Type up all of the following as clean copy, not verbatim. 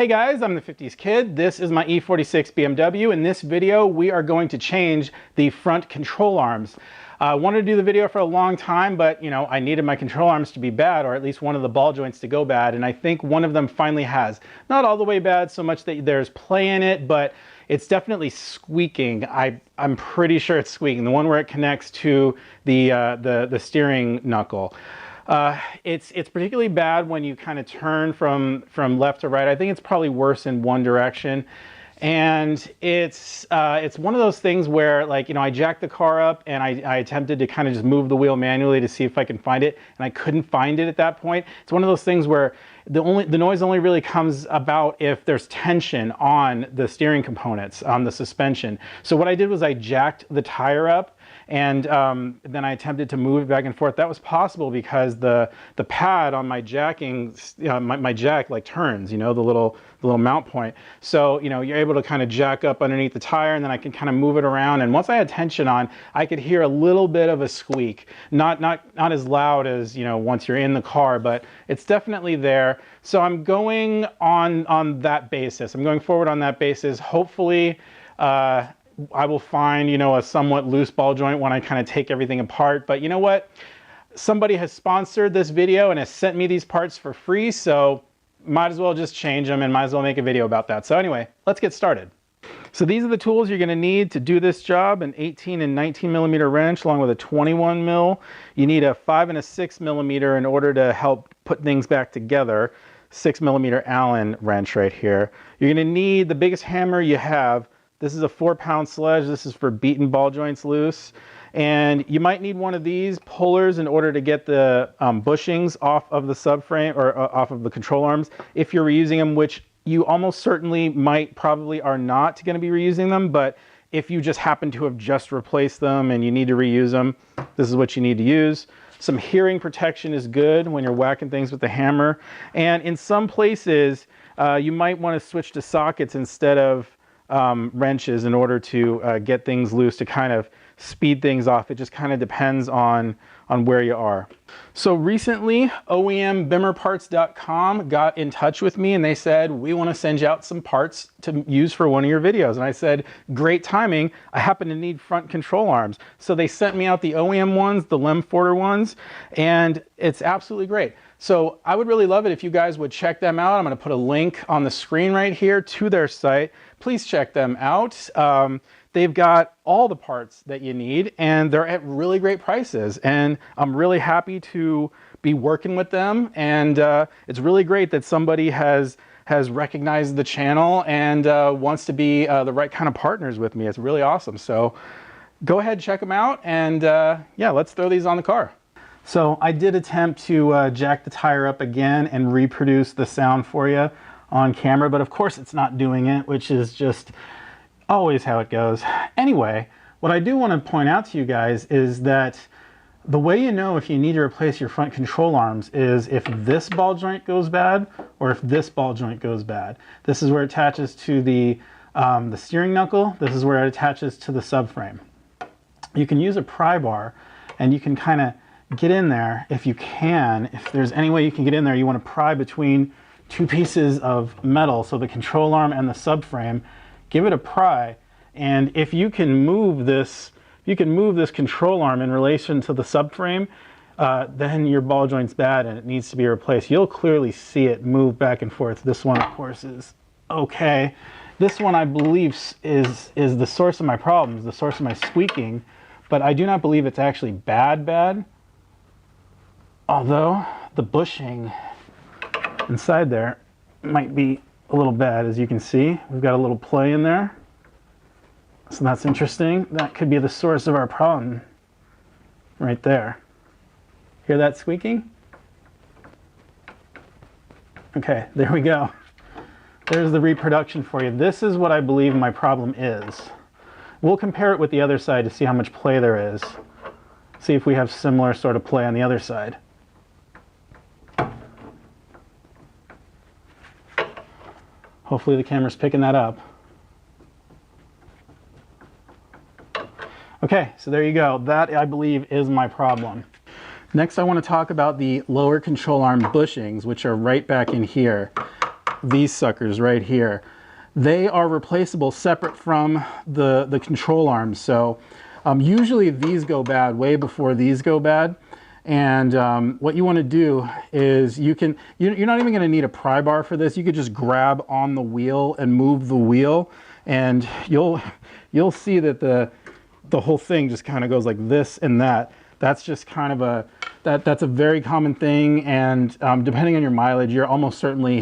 Hey guys, I'm the 50s Kid. This is my E46 BMW. In this video, we are going to change the front control arms. I wanted to do the video for a long time, but I needed my control arms to be bad, or at least one of the ball joints to go bad, and I think one of them finally has. Not all the way bad, so much that there's play in it, but it's definitely squeaking. I'm pretty sure it's squeaking, the one where it connects to the steering knuckle. It's particularly bad when you kind of turn from left to right. I think it's probably worse in one direction. And it's one of those things where, like, I jacked the car up and I attempted to kind of just move the wheel manually to see if I can find it, and I couldn't find it at that point. It's one of those things where the noise only really comes about if there's tension on the steering components, on the suspension. So what I did was I jacked the tire up, and then I attempted to move it back and forth. That was possible because the pad on my jacking, my jack like turns, the little mount point. So you're able to kind of jack up underneath the tire, and then I can kind of move it around. And once I had tension on, I could hear a little bit of a squeak. Not as loud as once you're in the car, but it's definitely there. So I'm going on that basis. I'm going forward on that basis. Hopefully, I will find, a somewhat loose ball joint when I kind of take everything apart. But you know what? Somebody has sponsored this video and has sent me these parts for free, so might as well just change them and might as well make a video about that. So anyway, let's get started. So these are the tools you're going to need to do this job: an 18 and 19 millimeter wrench along with a 21 mil. You need a 5 and a 6 millimeter in order to help put things back together. 6 millimeter Allen wrench right here. You're going to need the biggest hammer you have. This is a 4-pound sledge. This is for beating ball joints loose. And you might need one of these pullers in order to get the bushings off of the subframe, or off of the control arms, if you're reusing them, which you almost certainly probably are not going to be reusing them. But if you just happen to have just replaced them and you need to reuse them, this is what you need to use. Some hearing protection is good when you're whacking things with the hammer. And in some places, you might want to switch to sockets instead of wrenches in order to get things loose, to kind of speed things off. It just kind of depends on where you are. So recently, OEMBimmerparts.com got in touch with me and they said, we want to send you out some parts to use for one of your videos. And I said, great timing. I happen to need front control arms. So they sent me out the OEM ones, the Lemforder ones, and it's absolutely great. So I would really love it if you guys would check them out. I'm going to put a link on the screen right here to their site. Please check them out. They've got all the parts that you need, and they're at really great prices. And I'm really happy to be working with them. And it's really great that somebody has recognized the channel and wants to be the right kind of partners with me. It's really awesome. So go ahead, check them out, and yeah, let's throw these on the car. So I did attempt to jack the tire up again and reproduce the sound for you on camera, but of course it's not doing it, which is just always how it goes. Anyway, what I do want to point out to you guys is that the way you know if you need to replace your front control arms is if this ball joint goes bad or if this ball joint goes bad. This is where it attaches to the steering knuckle. This is where it attaches to the subframe. You can use a pry bar and you can kind of get in there if you can. If there's any way you can get in there, you want to pry between two pieces of metal, so the control arm and the subframe. Give it a pry, and if you can move this, control arm in relation to the subframe, then your ball joint's bad and it needs to be replaced. You'll clearly see it move back and forth. This one, of course, is okay. This one, I believe, is the source of my problems, the source of my squeaking, but I do not believe it's actually bad. Although the bushing inside there might be a little bad. As you can see, we've got a little play in there. So that's interesting. That could be the source of our problem right there. Hear that squeaking? Okay, there we go. There's the reproduction for you. This is what I believe my problem is. We'll compare it with the other side to see how much play there is. See if we have similar sort of play on the other side. Hopefully the camera's picking that up. Okay, so there you go. That, I believe, is my problem. Next, I want to talk about the lower control arm bushings, which are right back in here. these suckers right here. They are replaceable separate from the control arms. So usually these go bad way before these go bad. And what you want to do is you're not even going to need a pry bar for this. You could just grab on the wheel and move the wheel, and you'll see that the whole thing just kind of goes like this and that. That's just kind of that's a very common thing, and depending on your mileage, you're almost certainly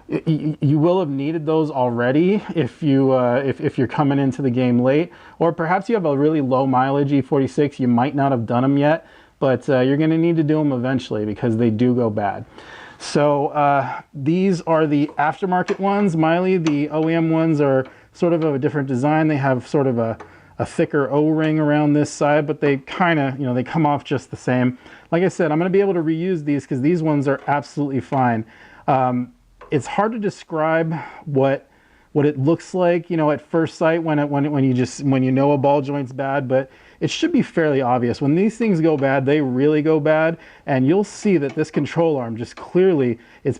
you will have needed those already if you're coming into the game late, or perhaps you have a really low mileage E46. You might not have done them yet, but you're going to need to do them eventually because they do go bad. So these are the aftermarket ones. Miley, the OEM ones, are sort of a different design. They have sort of a thicker O-ring around this side, but they kind of, they come off just the same. Like I said, I'm going to be able to reuse these because these ones are absolutely fine. It's hard to describe what it looks like, at first sight when you know a ball joint's bad, but it should be fairly obvious. When these things go bad, they really go bad, and you'll see that this control arm just clearly, it's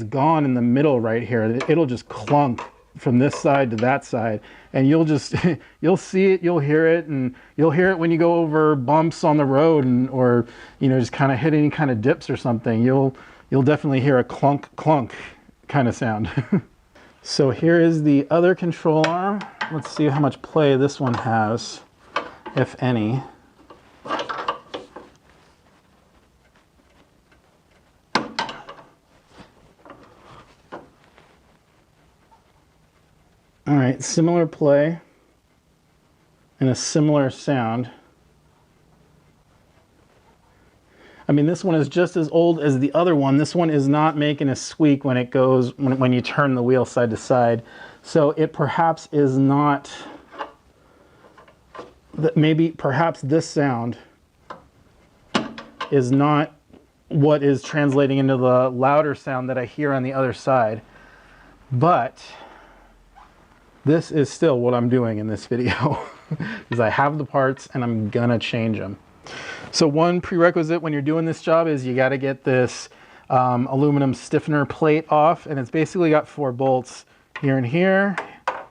gone in the middle right here. It'll just clunk from this side to that side, and you'll see it, you'll hear it, and you'll hear it when you go over bumps on the road, or just kind of hit any kind of dips or something. You'll definitely hear a clunk clunk kind of sound. So here is the other control arm. Let's see how much play this one has, if any. All right, similar play and a similar sound. I mean, this one is just as old as the other one. This one is not making a squeak when when you turn the wheel side to side. So it perhaps is not, perhaps this sound is not what is translating into the louder sound that I hear on the other side. But this is still what I'm doing in this video because I have the parts and I'm gonna change them. So one prerequisite when you're doing this job is you got to get this aluminum stiffener plate off, and it's basically got 4 bolts here and here,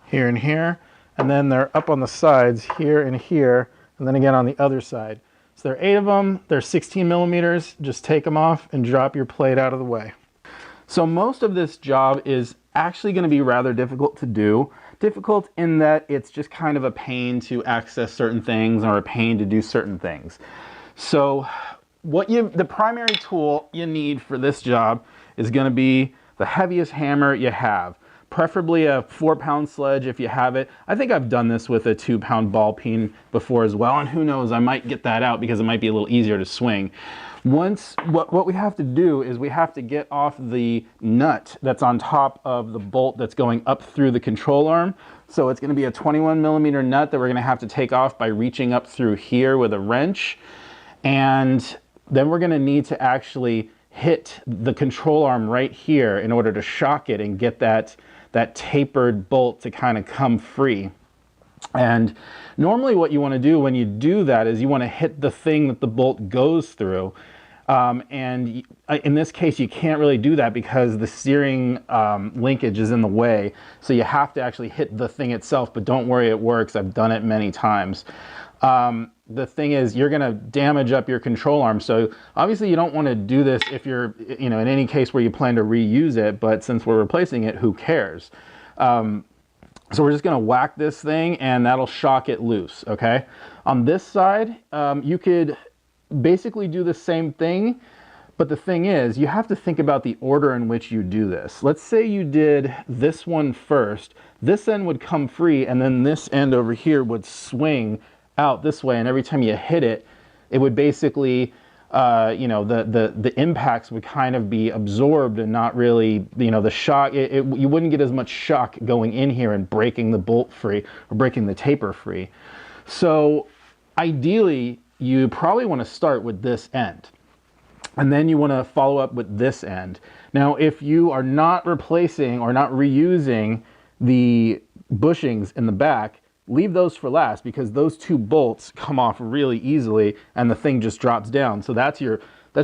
here and here, and then they're up on the sides here and here, and then again on the other side. So there are 8 of them. They're 16 millimeters. Just take them off and drop your plate out of the way. So most of this job is actually going to be rather difficult to do. Difficult in that it's just kind of a pain to access certain things or a pain to do certain things. So the primary tool you need for this job is going to be the heaviest hammer you have. Preferably a 4-pound sledge if you have it. I think I've done this with a 2-pound ball peen before as well, and who knows, I might get that out because it might be a little easier to swing. What we have to do is we have to get off the nut that's on top of the bolt that's going up through the control arm. So it's going to be a 21 millimeter nut that we're going to have to take off by reaching up through here with a wrench. And then we're going to need to actually hit the control arm right here in order to shock it and get that tapered bolt to kind of come free. And normally what you want to do when you do that is you want to hit the thing that the bolt goes through. And in this case, you can't really do that because the steering linkage is in the way. So you have to actually hit the thing itself, but don't worry, it works. I've done it many times. The thing is, you're going to damage up your control arm. So obviously you don't want to do this if you're, in any case where you plan to reuse it, but since we're replacing it, who cares? So we're just going to whack this thing and that'll shock it loose, okay? On this side, you could basically do the same thing, but the thing is, you have to think about the order in which you do this. Let's say you did this one first. This end would come free, and then this end over here would swing out this way, and every time you hit it, it would basically, the impacts would kind of be absorbed and not really, the shock, you wouldn't get as much shock going in here and breaking the bolt free or breaking the taper free. So ideally, you probably want to start with this end, and then you want to follow up with this end. Now, if you are not replacing or not reusing the bushings in the back, leave those for last because those 2 bolts come off really easily and the thing just drops down. So that should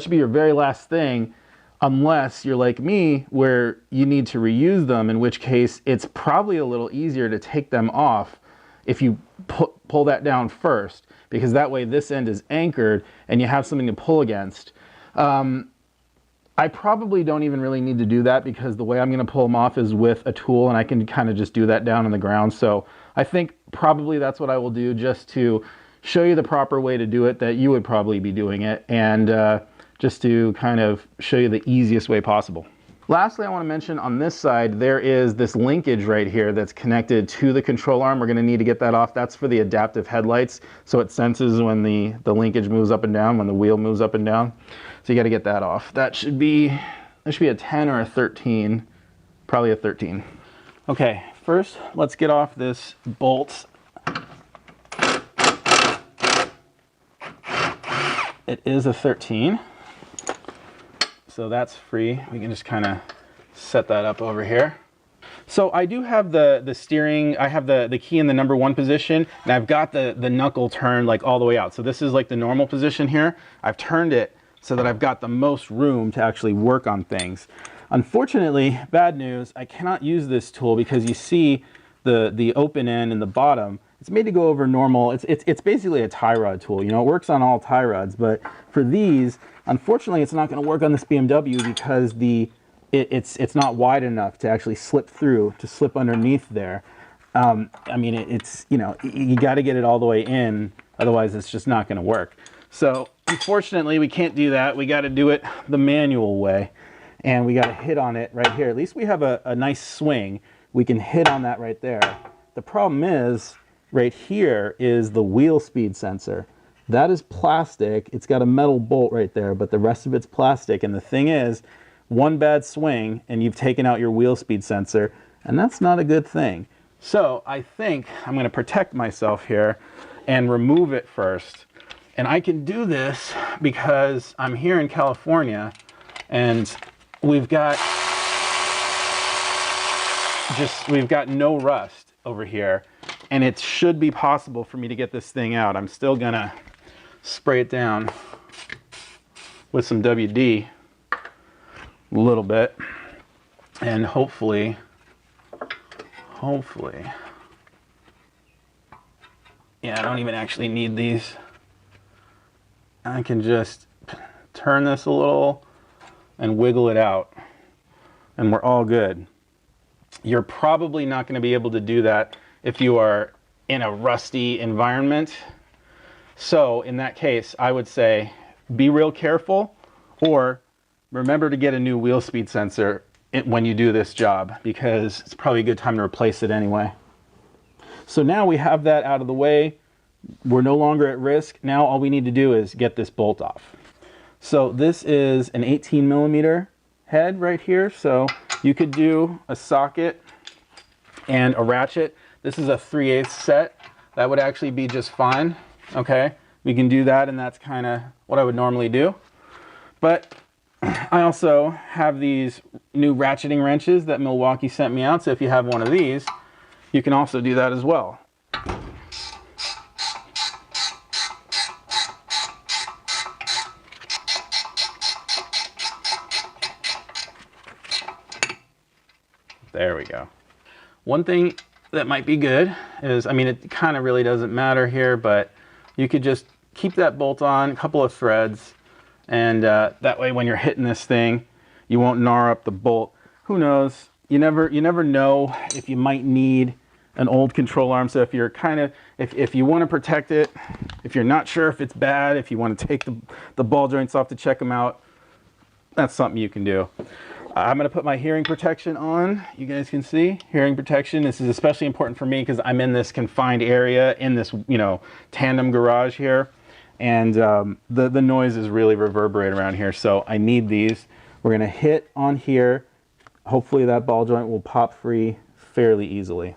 be your very last thing unless you're like me where you need to reuse them, in which case it's probably a little easier to take them off if you pull that down first, because that way this end is anchored and you have something to pull against. I probably don't even really need to do that because the way I'm going to pull them off is with a tool, and I can kind of just do that down on the ground. So I think probably that's what I will do, just to show you the proper way to do it that you would probably be doing it, and just to kind of show you the easiest way possible. Lastly, I want to mention on this side, there is this linkage right here that's connected to the control arm. We're going to need to get that off. That's for the adaptive headlights. So it senses when the linkage moves up and down, when the wheel moves up and down. So you got to get that off. That should be a 10 or a 13, probably a 13. Okay, first let's get off this bolt. It is a 13. So that's free. We can just kind of set that up over here. So I do have the steering, I have the key in the number 1 position, and I've got the knuckle turned like all the way out. So this is like the normal position here. I've turned it so that I've got the most room to actually work on things. Unfortunately, bad news, I cannot use this tool because you see the open end in the bottom. It's made to go over normal. It's basically a tie rod tool. You know, it works on all tie rods, but for these, unfortunately, it's not going to work on this BMW because it's not wide enough to actually slip through, to slip underneath there. I mean, it's, you know, you got to get it all the way in, otherwise it's just not going to work. So unfortunately, we can't do that. We got to do it the manual way, and we got to hit on it right here. At least we have a nice swing. We can hit on that right there. The problem is, right here is the wheel speed sensor. That is plastic. It's got a metal bolt right there, but the rest of it's plastic. And the thing is, one bad swing and you've taken out your wheel speed sensor, and that's not a good thing. So I think I'm going to protect myself here and remove it first. And I can do this because I'm here in California and we've got no rust over here. And it should be possible for me to get this thing out. I'm still gonna spray it down with some WD a little bit, and hopefully, yeah, I don't even actually need these. I can just turn this a little and wiggle it out, and we're all good. You're probably not going to be able to do that if you are in a rusty environment. So in that case, I would say be real careful, or remember to get a new wheel speed sensor when you do this job, because it's probably a good time to replace it anyway. So now we have that out of the way. We're no longer at risk. Now all we need to do is get this bolt off. So this is an 18mm head right here. So you could do a socket and a ratchet. This is a 3/8 set. That would actually be just fine. Okay, we can do that, and that's kind of what I would normally do. But I also have these new ratcheting wrenches that Milwaukee sent me out. So if you have one of these, you can also do that as well. There we go. One thing that might be good is, I mean, it kind of really doesn't matter here, but you could just keep that bolt on, a couple of threads, and that way when you're hitting this thing, you won't gnaw up the bolt. Who knows? You never know if you might need an old control arm. So if you're kind of, if you want to protect it, if you're not sure if it's bad, if you want to take the ball joints off to check them out, that's something you can do. I'm going to put my hearing protection on. You guys can see hearing protection. This is especially important for me because I'm in this confined area in this, you know, tandem garage here, and the noise is really reverberating around here. So I need these. We're going to hit on here. Hopefully that ball joint will pop free fairly easily.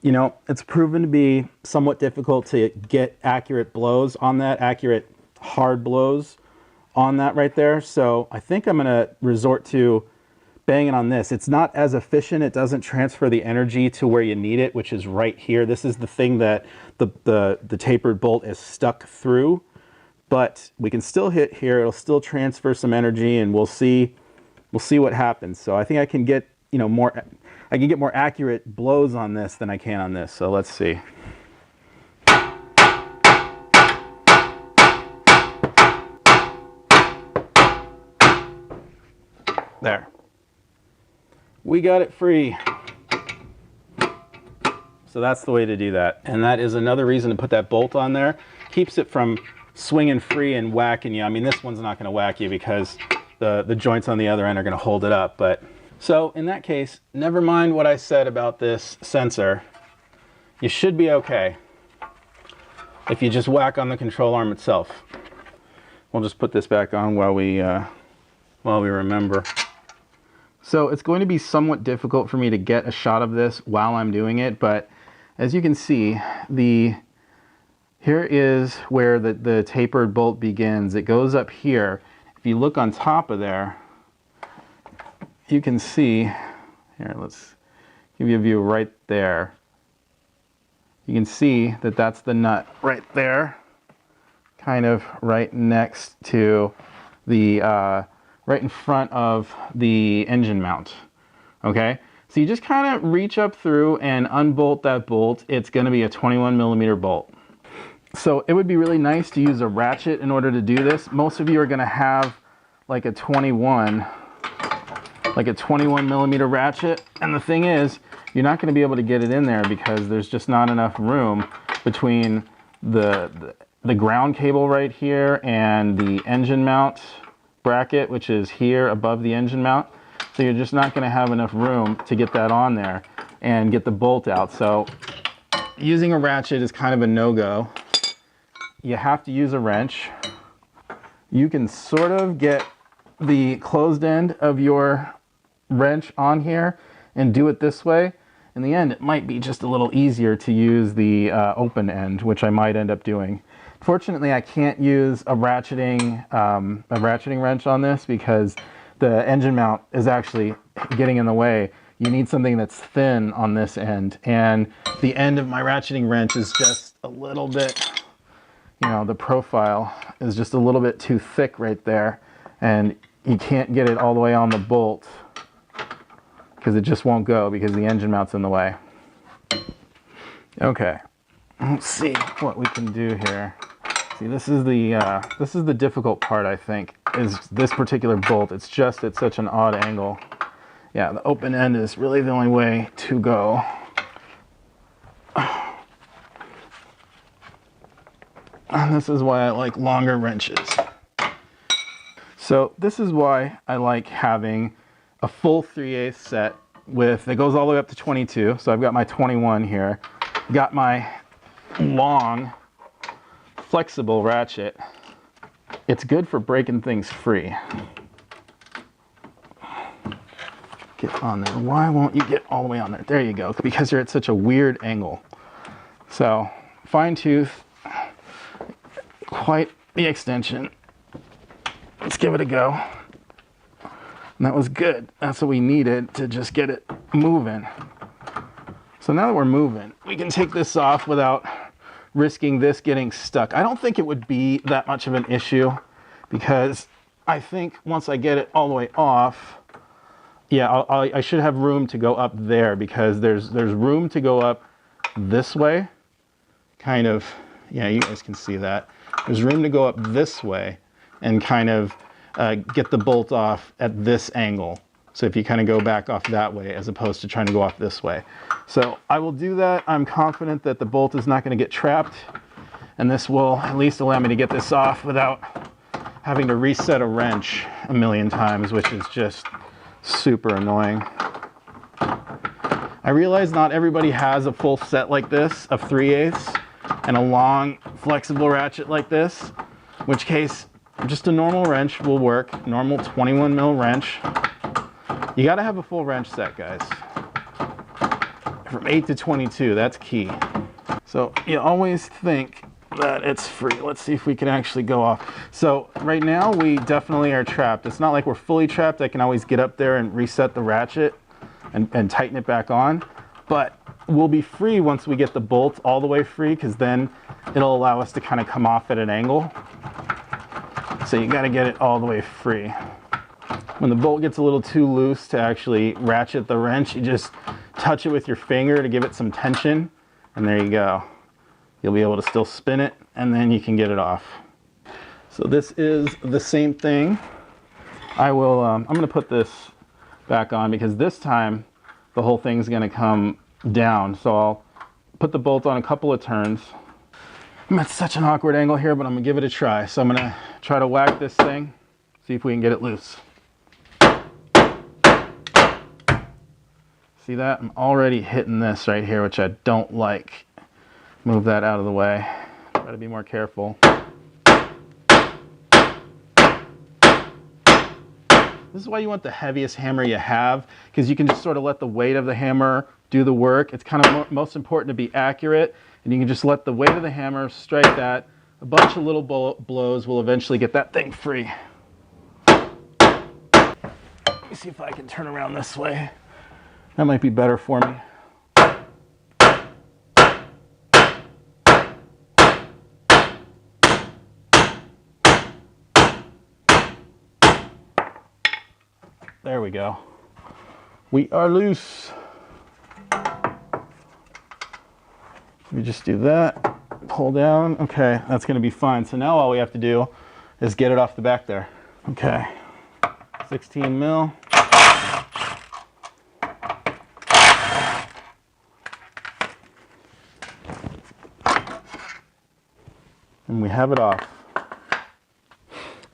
You know, it's proven to be somewhat difficult to get accurate blows on that, accurate hard blows on that right there. So I think I'm going to resort to banging on this. It's not as efficient. It doesn't transfer the energy to where you need it, which is right here. This is the thing that the tapered bolt is stuck through, but we can still hit here. It'll still transfer some energy, and we'll see what happens. So I think I can get, you know, more accurate blows on this than I can on this. So let's see. There. We got it free. So that's the way to do that. And that is another reason to put that bolt on there. Keeps it from swinging free and whacking you. I mean, this one's not going to whack you because the joints on the other end are going to hold it up. But so in that case, never mind what I said about this sensor. You should be okay if you just whack on the control arm itself. We'll just put this back on while we remember. So it's going to be somewhat difficult for me to get a shot of this while I'm doing it, but as you can see, here is where the tapered bolt begins. It goes up here. If you look on top of there, you can see, here, let's give you a view right there. You can see that that's the nut right there, kind of right next to the right in front of the engine mount. Okay, so you just kind of reach up through and unbolt that bolt. It's going to be a 21mm bolt. So it would be really nice to use a ratchet in order to do this. Most of you are going to have like a 21mm ratchet, and the thing is, you're not going to be able to get it in there because there's just not enough room between the ground cable right here and the engine mount bracket, which is here above the engine mount. So you're just not going to have enough room to get that on there and get the bolt out. So using a ratchet is kind of a no-go. You have to use a wrench. You can sort of get the closed end of your wrench on here and do it this way. In the end, it might be just a little easier to use the open end, which I might end up doing. Fortunately, I can't use a ratcheting wrench on this because the engine mount is actually getting in the way. You need something that's thin on this end, and the end of my ratcheting wrench is just a little bit, you know, the profile is just a little bit too thick right there, and you can't get it all the way on the bolt because it just won't go because the engine mount's in the way. Okay, let's see what we can do here. See, this is the difficult part, I think, is this particular bolt. It's just at such an odd angle. Yeah, the open end is really the only way to go. And this is why I like longer wrenches. So this is why I like having a full 3/8 set with, it goes all the way up to 22. So I've got my 21 here. Got my long flexible ratchet. It's good for breaking things free. Get on there. Why won't you get all the way on there? There you go, because you're at such a weird angle. So fine tooth, quite the extension. Let's give it a go. And that was good. That's what we needed to just get it moving. So now that we're moving, we can take this off without risking this getting stuck. I don't think it would be that much of an issue because I think once I get it all the way off, yeah, I should have room to go up there because there's room to go up this way. Kind of, yeah, you guys can see that. There's room to go up this way and kind of get the bolt off at this angle. So if you kind of go back off that way as opposed to trying to go off this way. So I will do that. I'm confident that the bolt is not going to get trapped, and this will at least allow me to get this off without having to reset a wrench a million times, which is just super annoying. I realize not everybody has a full set like this of 3/8 and a long flexible ratchet like this, in which case just a normal wrench will work, normal 21mm wrench. You got to have a full wrench set, guys. From 8 to 22, that's key. So you always think that it's free. Let's see if we can actually go off. So right now we definitely are trapped. It's not like we're fully trapped. I can always get up there and reset the ratchet and tighten it back on. But we'll be free once we get the bolt all the way free, because then it'll allow us to kind of come off at an angle. So you got to get it all the way free. When the bolt gets a little too loose to actually ratchet the wrench, you just touch it with your finger to give it some tension, and there you go. You'll be able to still spin it, and then you can get it off. So this is the same thing. I'm going to put this back on, because this time the whole thing's going to come down. So I'll put the bolt on a couple of turns. I'm at such an awkward angle here, but I'm going to give it a try. So I'm going to try to whack this thing, see if we can get it loose. See that? I'm already hitting this right here, which I don't like. Move that out of the way. Try to be more careful. This is why you want the heaviest hammer you have, because you can just sort of let the weight of the hammer do the work. It's kind of most important to be accurate, and you can just let the weight of the hammer strike that. A bunch of little blows will eventually get that thing free. Let me see if I can turn around this way. That might be better for me. There we go. We are loose. We just do that, pull down. Okay, that's gonna be fine. So now all we have to do is get it off the back there. Okay, 16 mil. And we have it off.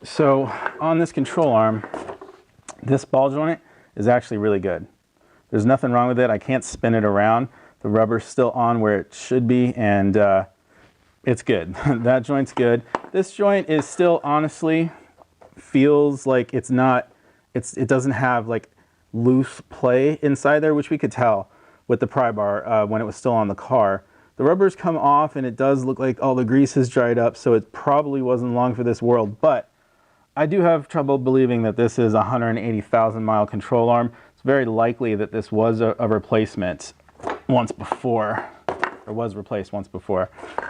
So on this control arm, this ball joint is actually really good. There's nothing wrong with it. I can't spin it around. The rubber's still on where it should be, and it's good. That joint's good. This joint is still, honestly, feels like it's not, it doesn't have like loose play inside there, which we could tell with the pry bar when it was still on the car. The rubber's come off, and it does look like all the grease has dried up, so it probably wasn't long for this world, but I do have trouble believing that this is a 180,000 mile control arm. It's very likely that this was a replacement once before, or was replaced once before.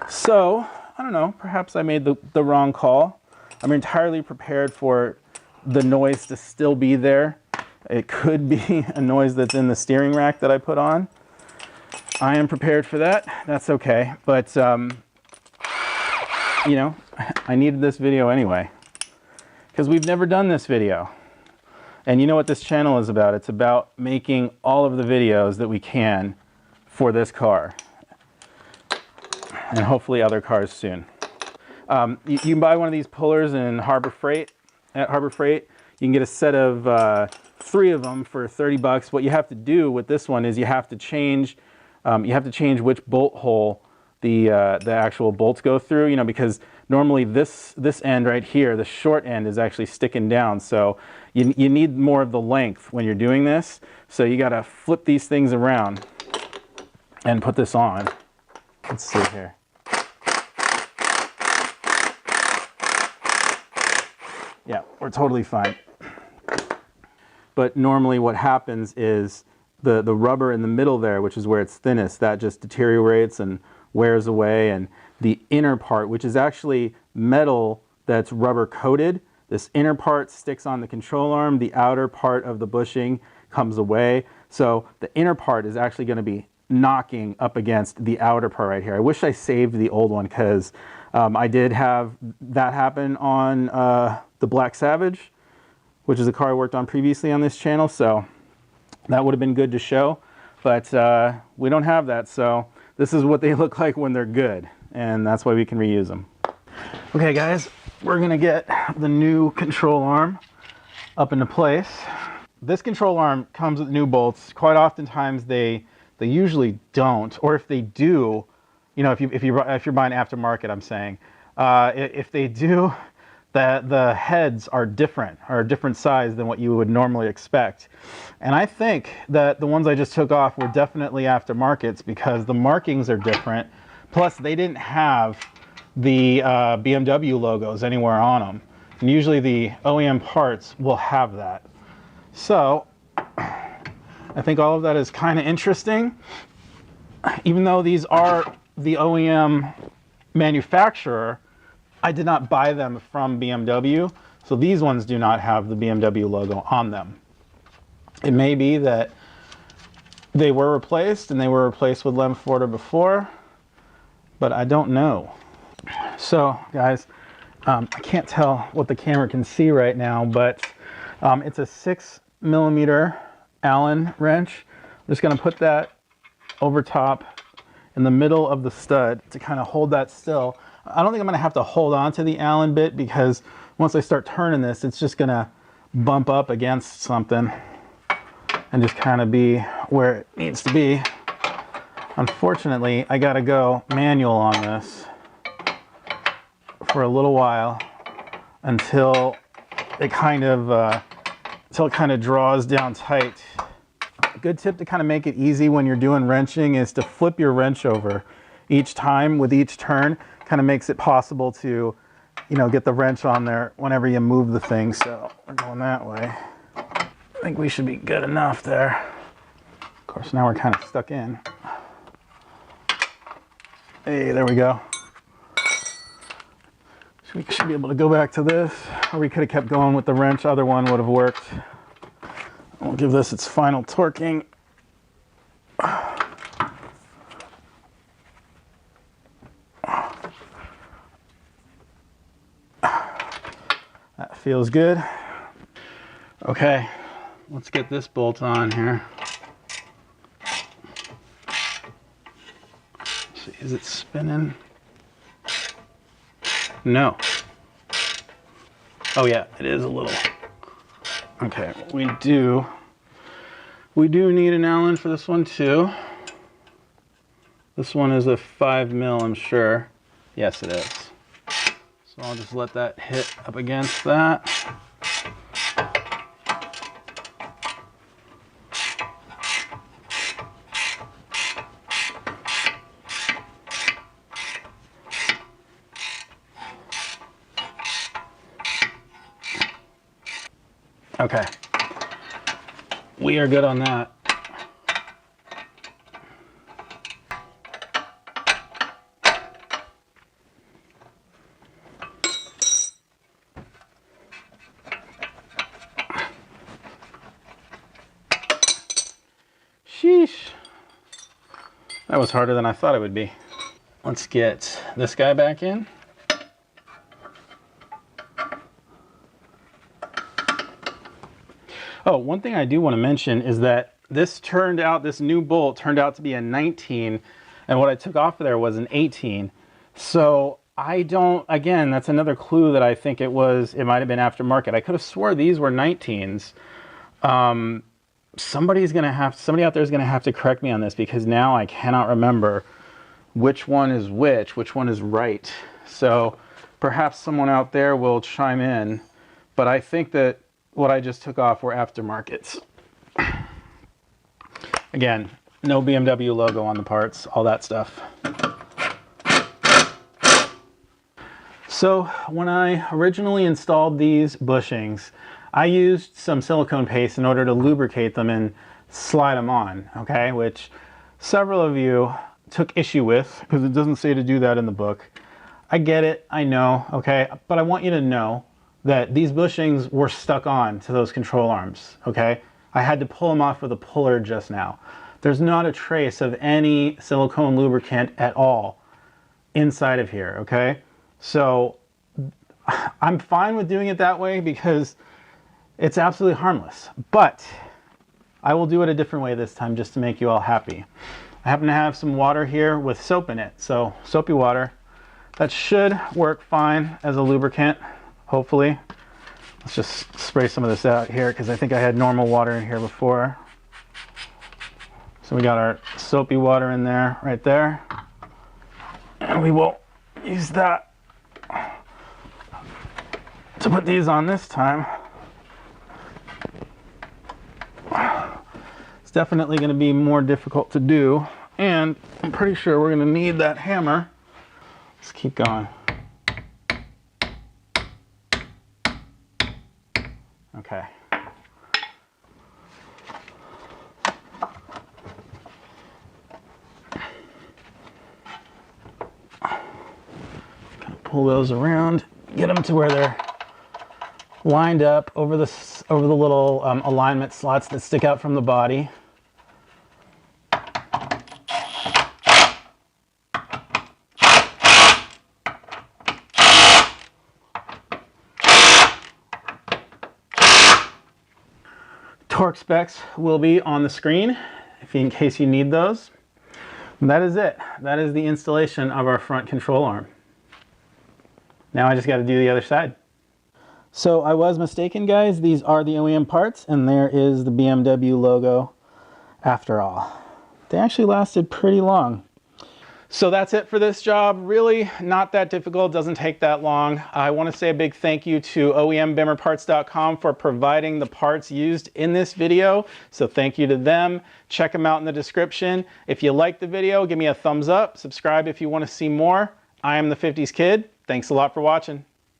So, I don't know, perhaps I made the wrong call. I'm entirely prepared for the noise to still be there. It could be a noise that's in the steering rack that I put on. I am prepared for that. That's okay. But, you know, I needed this video anyway, because we've never done this video. And you know what this channel is about? It's about making all of the videos that we can for this car, and hopefully other cars soon. You can buy one of these pullers in Harbor Freight. At Harbor Freight, you can get a set of 3 of them for 30 bucks. What you have to do with this one is you have to change which bolt hole the actual bolts go through, you know, because normally this end right here, the short end, is actually sticking down. So you need more of the length when you're doing this. So you got to flip these things around and put this on. Let's see here. Yeah, we're totally fine. But normally what happens is the rubber in the middle there, which is where it's thinnest, that just deteriorates and wears away, and the inner part, which is actually metal that's rubber coated, this inner part sticks on the control arm, the outer part of the bushing comes away. So the inner part is actually going to be knocking up against the outer part right here. I wish I saved the old one, because I did have that happen on the Black Savage, which is a car I worked on previously on this channel, so that would have been good to show, but we don't have that, so this is what they look like when they're good, and that's why we can reuse them. Okay guys, we're gonna get the new control arm up into place. This control arm comes with new bolts. Quite oftentimes they usually don't, or if they do, you know, if you're buying aftermarket, I'm saying, if they do, the heads are a different size than what you would normally expect. And I think that the ones I just took off were definitely aftermarkets, because the markings are different. Plus they didn't have the BMW logos anywhere on them. And usually the OEM parts will have that. So I think all of that is kind of interesting. Even though these are the OEM manufacturer, I did not buy them from BMW. So these ones do not have the BMW logo on them. It may be that they were replaced and they were replaced with Lemforder before, but I don't know. So guys, I can't tell what the camera can see right now, but it's a 6mm Allen wrench. I'm just gonna put that over top in the middle of the stud to kind of hold that still. I don't think I'm gonna have to hold on to the Allen bit, because once I start turning this, it's just gonna bump up against something and just kind of be where it needs to be. Unfortunately, I gotta go manual on this for a little while until it kind of draws down tight. A good tip to kind of make it easy when you're doing wrenching is to flip your wrench over each time. With each turn, kind of makes it possible to, you know, get the wrench on there whenever you move the thing. So we're going that way. I think we should be good enough there. Of course, now we're kind of stuck in. Hey, there we go. So we should be able to go back to this, or we could have kept going with the wrench. Either one would have worked. We'll give this its final torquing. That feels good. Okay, let's get this bolt on here. Let's see, is it spinning? No. Oh yeah, it is a little. Okay, we do need an Allen for this one too. This one is a 5mm, I'm sure. Yes, it is. So I'll just let that hit up against that. Okay, we are good on that. Sheesh. That was harder than I thought it would be. Let's get this guy back in. Oh, one thing I do want to mention is that this new bolt turned out to be a 19, and what I took off of there was an 18. So again, that's another clue that I think it might have been aftermarket. I could have swore these were 19s. Somebody out there is gonna have to correct me on this, because now I cannot remember which one is which one is right. So perhaps someone out there will chime in, but I think that what I just took off were aftermarkets. Again, no BMW logo on the parts, all that stuff. So when I originally installed these bushings, I used some silicone paste in order to lubricate them and slide them on, okay? Which several of you took issue with, because it doesn't say to do that in the book. I get it, I know, okay? But I want you to know that these bushings were stuck on to those control arms, okay? I had to pull them off with a puller just now. There's not a trace of any silicone lubricant at all inside of here, okay? So I'm fine with doing it that way because it's absolutely harmless, but I will do it a different way this time just to make you all happy. I happen to have some water here with soap in it, so soapy water. That should work fine as a lubricant. Hopefully. Let's just spray some of this out here, because I think I had normal water in here before. So we got our soapy water in there, right there. And we will use that to put these on this time. It's definitely going to be more difficult to do, and I'm pretty sure we're going to need that hammer. Let's keep going. Okay. Pull those around, get them to where they're lined up over the little alignment slots that stick out from the body. Torque specs will be on the screen in case you need those. And that is it. That is the installation of our front control arm. Now I just got to do the other side. So I was mistaken, guys. These are the OEM parts, and there is the BMW logo after all. They actually lasted pretty long. So that's it for this job. Really not that difficult, doesn't take that long. I want to say a big thank you to OEMBimmerparts.com for providing the parts used in this video. So thank you to them. Check them out in the description. If you liked the video, give me a thumbs up. Subscribe if you want to see more. I am the 50s Kid. Thanks a lot for watching.